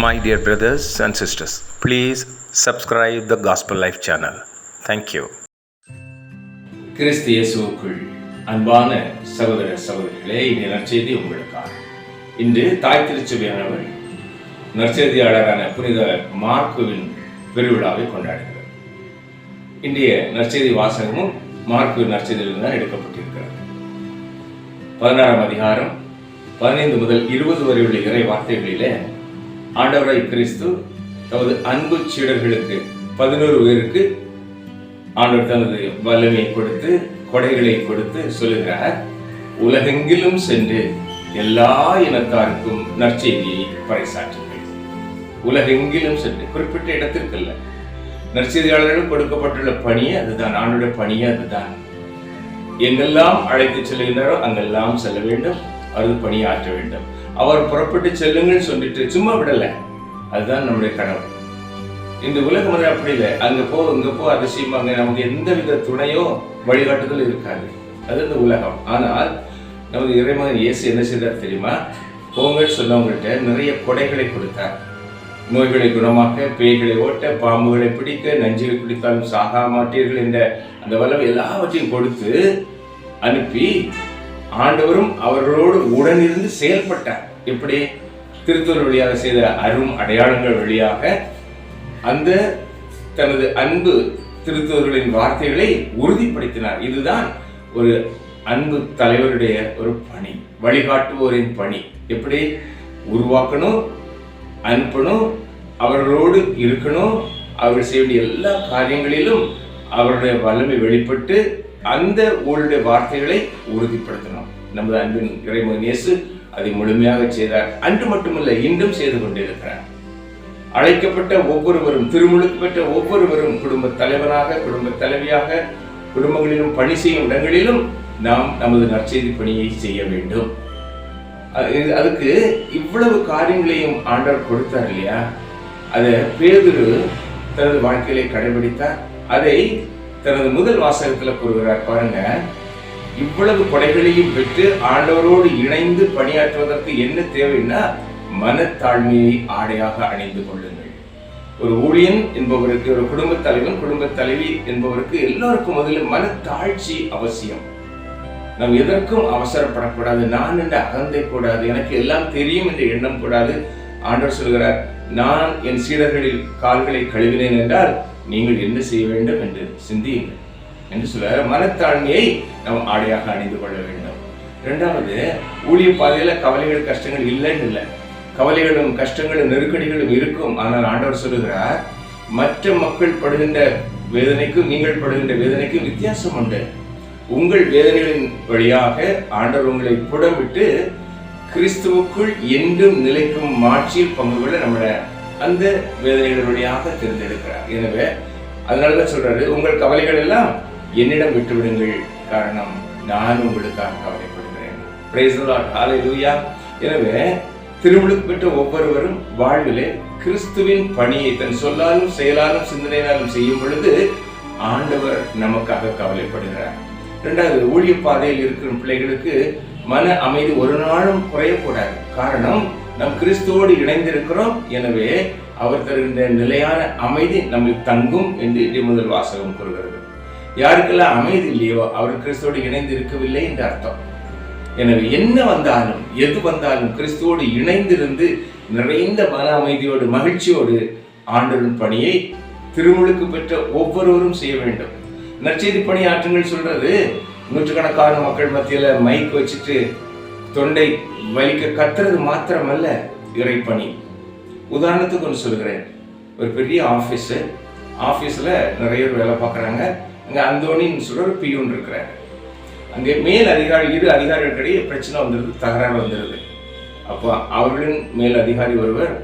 My dear brothers and sisters, please subscribe the Gospel Life channel. Thank you. கிறிஸ்து இயேசுவுக்குள் அன்பான சகோதர சகோதரிகளே, இந்த நற்செய்தி உங்களுக்காக. இன்று தாய் திருச்சபையானவர் நற்செய்தியாளரான புனித மார்க்குவின் பெருவிழாவை கொண்டாடுகிறார். இன்றைய நற்செய்தி வாசகமும் மார்க்குவின் நற்செய்தியிலிருந்து தான் எடுக்கப்பட்டிருக்கிறது. 16ஆம் அதிகாரம் 15 முதல் 20 வரை உள்ள இறை வார்த்தைகளிலே ஆண்டவராய் கிறிஸ்து தமது அன்பு சீடர்களுக்கு 11 பேருக்கு ஆண்டவர் தனது வல்லமையை கொடுத்து கொடைகளை கொடுத்து சொல்லுகிறார், உலகெங்கிலும் சென்று எல்லா இனத்தாருக்கும் நற்செய்தியை பறைசாற்றுங்கள். உலகெங்கிலும் சென்று, குறிப்பிட்ட இடத்திற்கு அல்ல, நற்செய்தியாளர்கள் கொடுக்கப்பட்டுள்ள பணியே அதுதான், ஆண்டோட பணியே அதுதான். எங்கெல்லாம் அழைத்து செல்கின்றாரோ அங்கெல்லாம் செல்ல வேண்டும், அது பணியாற்ற வேண்டும். அவர் புறப்பட்டு செல்லுங்கள் சொல்லிட்டு சும்மா விடல, அதுதான் நம்முடைய கனவு. இந்த உலகம் வந்து அப்படி இல்லை, அங்க போ இங்க போ அதிசயமாங்க, நமக்கு எந்த வித துணையோ வழிகாட்டுதல் இருக்காது, அது இந்த உலகம். ஆனால் நமது இறைமகன் இயேசு என்ன செய்தார் தெரியுமா? போங்கள் சொன்னவங்கள்ட்ட நிறைய கொடைகளை கொடுத்தார். நோய்களை குணமாக்க, பேய்களை ஓட்ட, பாம்புகளை பிடிக்க, நஞ்சுகளை குடித்தாலும் சாகா மாட்டீர்கள் என்ற அந்த வல்லமை எல்லாவற்றையும் கொடுத்து அனுப்பி ஆண்டவரும் அவர்களோடு உடனிருந்து செயல்பட்டார். எப்படி? திருத்தூர் வழியாக செய்த அரும் அடையாளங்கள் வழியாக அந்த தனது அன்பு திருத்தூர்களின் வார்த்தைகளை உறுதிப்படுத்தினார். இதுதான் ஒரு அன்பு தலைவருடைய ஒரு பணி, வழிகாட்டுவோரின் பணி. எப்படி உருவாக்கணும், அனுப்பணும், அவர்களோடு இருக்கணும், அவர்கள் செய்ய வேண்டிய எல்லா காரியங்களிலும் அவருடைய வல்லமை வெளிப்பட்டு அந்த ஊருடைய வார்த்தைகளை உறுதிப்படுத்தணும். நமது அன்பின் இறைமகன் இயேசு அதை முழுமையாக செய்தார். அன்று மட்டுமல்ல, இன்றும் செய்து கொண்டிருக்கிறார். அழைக்கப்பட்ட ஒவ்வொருவரும், திருமுழுக்கு பெற்ற ஒவ்வொருவரும் குடும்ப தலைவனாக, குடும்ப தலைவியாக, குடும்பங்களிலும் பணி செய்யும் இடங்களிலும் நாம் நமது நற்செய்தி பணியை செய்ய வேண்டும். அதுக்கு இவ்வளவு காரியங்களையும் ஆண்டவர் கொடுத்தார் இல்லையா? அதை பேதுரு தனது வாழ்க்கையிலே கடைபிடித்தார். அதை தனது முதல் வாசகத்துல கூறுகிறார். பாருங்க, இவ்வளவு கொடைகளையும் பெற்று ஆண்டவரோடு இணைந்து பணியாற்றுவதற்கு என்ன தேவைன்னா, மனத்தாழ்மையை ஆடையாக அணிந்து கொள்ளுங்கள். ஒரு ஊழியன் என்பவருக்கு, ஒரு குடும்ப தலைவன், குடும்ப தலைவி என்பவருக்கு எல்லோருக்கும் முதல்ல மனத்தாழ்ச்சி அவசியம். நாம் எதற்கும் அவசரப்படக்கூடாது, நான் என்ற அகந்தை கூடாது, எனக்கு எல்லாம் தெரியும் என்ற எண்ணம் கூடாது. ஆண்டவர் சொல்கிறார், நான் என் சீடர்களில் கால்களை கழுவினேன் என்றால் நீங்கள் என்ன செய்ய வேண்டும் என்று சிந்தியுங்கள் என்று சொல்ல, மனத்தாழ்மையை நாம் ஆடையாக அணிந்து கொள்ள வேண்டும். இரண்டாவது, ஊழிய பாதையில கவலைகள் கஷ்டங்கள் இல்லைன்னு இல்லை, கவலைகளும் கஷ்டங்களும் நெருக்கடிகளும் இருக்கும். ஆனால் ஆண்டவர் சொல்லுகிறார், மற்ற மக்கள் படுகின்ற வேதனைக்கும் நீங்கள் படுகின்ற வேதனைக்கும் வித்தியாசம் உண்டு. உங்கள் வேதனைகளின் வழியாக ஆண்டவர் உங்களை புடமிட்டு கிறிஸ்துவுக்குள் என்றும் நிலைக்கும் மாட்சியில் பங்கு கொள்ள நம்மளை அந்த வேதனைகள் வழியாக தேர்ந்தெடுக்கிறார். எனவே அதனாலதான் சொல்றாரு, உங்கள் கவலைகள் எல்லாம் என்னிடம் விட்டுவிடுங்கள், காரணம் நான் உங்களுக்காக கவலைப்படுகிறேன். பிரைஸ் தி லார்ட், ஹல்லேலூயா. எனவே திருமுழுக்கு பெற்ற ஒவ்வொருவரும் வாழ்விலே கிறிஸ்துவின் பணியை தன் சொல்லாலும் செயலாலும் சிந்தனையாலும் செய்யும் பொழுது ஆண்டவர் நமக்காக கவலைப்படுகிறார். இரண்டாவது, ஊழிய பாதையில் இருக்கிற பிள்ளைகளுக்கு மன அமைதி ஒரு நாளும் குறையக்கூடாது. காரணம், நம் கிறிஸ்துவோடு இணைந்திருக்கிறோம். எனவே அவர் தருகின்ற நிலையான அமைதி நம்மில் தங்கும் என்று முதல் வாசகம் கூறுகிறது. யாருக்கெல்லாம் அமைதி இல்லையோ அவர் கிறிஸ்துவோடு இணைந்து இருக்கவில்லை என்று அர்த்தம். எனவே என்ன வந்தாலும், எது வந்தாலும் கிறிஸ்துவோடு இணைந்திருந்து நிறைந்த மன அமைதியோடு, மகிழ்ச்சியோடு ஆண்டவரின் பணியை திருமுழுக்கு பெற்ற ஒவ்வொருவரும் செய்ய வேண்டும். நற்செய்தி பணி ஆற்றுங்கள் சொல்றது, நூற்றுக்கணக்கான மக்கள் மத்தியில மைக் வச்சுட்டு தொண்டை வலிக்க கத்துறது மாத்திரமல்ல இறைப்பணி. உதாரணத்துக்கு ஒன்று சொல்கிறேன். ஒரு பெரிய ஆஃபீஸில் நிறைய பேர் வேலை பார்க்குறாங்க. அங்கே அந்தோனின்னு சொல்ற ஒரு பியூன் இருக்கிறார். அங்கே மேல் அதிகாரி, இரு அதிகாரிகளுக்கிடையே பிரச்சனை வந்துடுது, தகராறு வந்துடுது. அப்போ அவர்களின் மேல் அதிகாரி ஒருவர்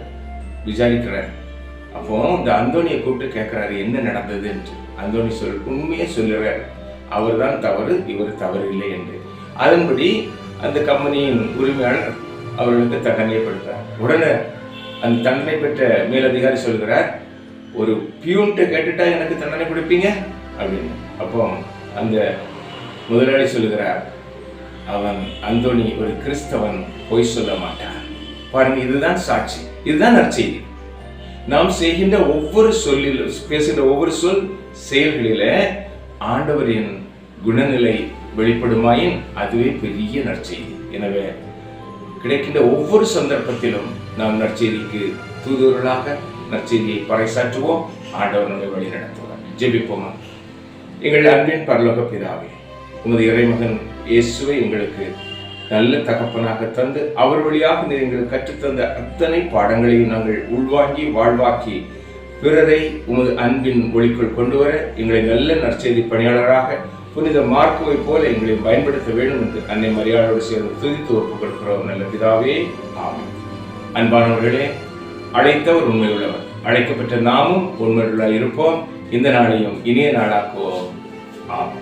விசாரிக்கிறார். அப்போ இந்த அந்தோனியை கூப்பிட்டு கேட்கிறாரு, என்ன நடந்தது என்று. அந்தோனி உண்மையே சொல்லுறார், அவர் தான் தவறு, இவர் தவறு இல்லை என்று. அதன்படி அந்த கம்பெனியின் உரிமையாளர் அவர்களுக்கு தண்டனை கொடுத்தார். உடனே அந்த தண்டனை பெற்ற மேலதிகாரி சொல்கிறார், ஒரு பியூன்ட்ட கேட்டுட்டா எனக்கு தண்டனை கொடுப்பீங்க அப்படின்னு. அப்போ அந்த முதலாளி சொல்லுகிறார், அவன் அந்தோனி ஒரு கிறிஸ்தவன், பொய் சொல்ல மாட்டான். பாருங்க, இதுதான் சாட்சி, இதுதான் நற்செய்தி. நாம் செய்கின்ற ஒவ்வொரு சொல்லிலும், பேசுகின்ற ஒவ்வொரு சொல் செயல்களில ஆண்டவரின் குணநிலை வெளிப்படுமாயின் அதுவே பெரிய நற்செய்தி. எனவே கிடைக்கின்ற ஒவ்வொரு சந்தர்ப்பத்திலும் நாம் நற்செய்திக்கு தூதுவர்களாக நற்செய்தியை பறைசாற்றுவோம். ஆண்டவர் நம்மை வழி நடத்துவார். ஜெபிப்போமா. எங்கள் அன்பின் பரலோக பிதாவே, உமது இறைமகன் இயேசுவை எங்களுக்கு நல்ல தகப்பனாக தந்து அவர் வழியாக நீர் எங்களுக்கு கற்றுத்தந்த அத்தனை பாடங்களையும் நாங்கள் உள்வாங்கி வாழ்வாக்கி பிறரை உமது அன்பின் ஒளிக்குள் கொண்டு வர எங்களை நல்ல நற்செய்தி பணியாளராக புனித மார்க்குவை போல எங்களை பயன்படுத்த வேண்டும் என்று அன்னை மரியாதையோடு சேர்ந்து துதித்து ஒப்புக் கொடுக்கிறோம் நல்ல பிதாவே. ஆமென். அன்பானவர்களே, அழைத்தவர் உண்மையுள்ளவர், அழைக்கப்பட்ட நாமும் உண்மையுள்ள இருப்போம். இந்த நாளையும் இனிய நாளாக்குவோம். ஆமென்.